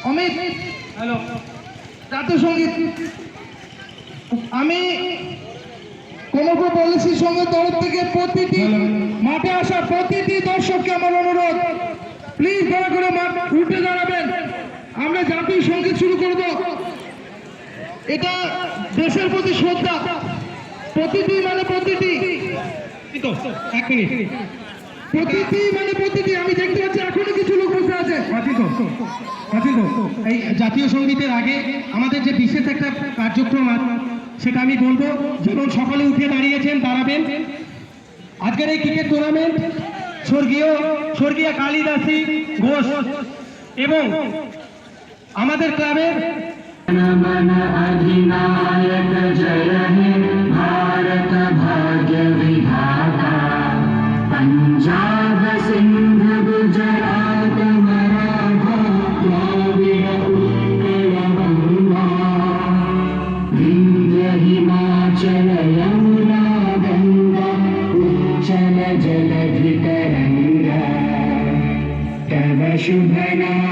Amit hello জাতীয় সঙ্গীত আমি কনক পলিসির সঙ্গে তরফ থেকে প্রতিটি মাঠে আসা প্রতিটি দর্শককে আমার অনুরোধ, প্লিজ দয়া করে মাঠ উঠে দাঁড়াবেন। আমরা জাতীয় সঙ্গীত শুরু করব। এটা দেশের প্রতি শ্রদ্ধা। প্রতিটি মানে প্রতিটি, এক মিনিট, প্রতিটি মানে প্রতিটি। আমি দেখতে পাচ্ছি এখনো কিছু লোক বসে আছে। এই জাতীয় সঙ্গীতের আগে আমাদের যে বিশেষ একটা কার্যক্রম সেটা আমি বলবো, যেমন সকালে উঠে দাঁড়িয়েছেন, দাঁড়াবেন। আজকের এই ক্রিকেট টুর্নামেন্ট স্বর্গীয় কালিদাসী ঘোষ এবং আমাদের ক্লাবের अधिनायक जय हे भारत भाग्य विधाता पंजाब सिंध गुजरात मराठा द्रविड़ उत्कल गंगा विंध्य हिमाचल यमुना गंगा उच्चल जलधि तरंगा तव शुभ नाम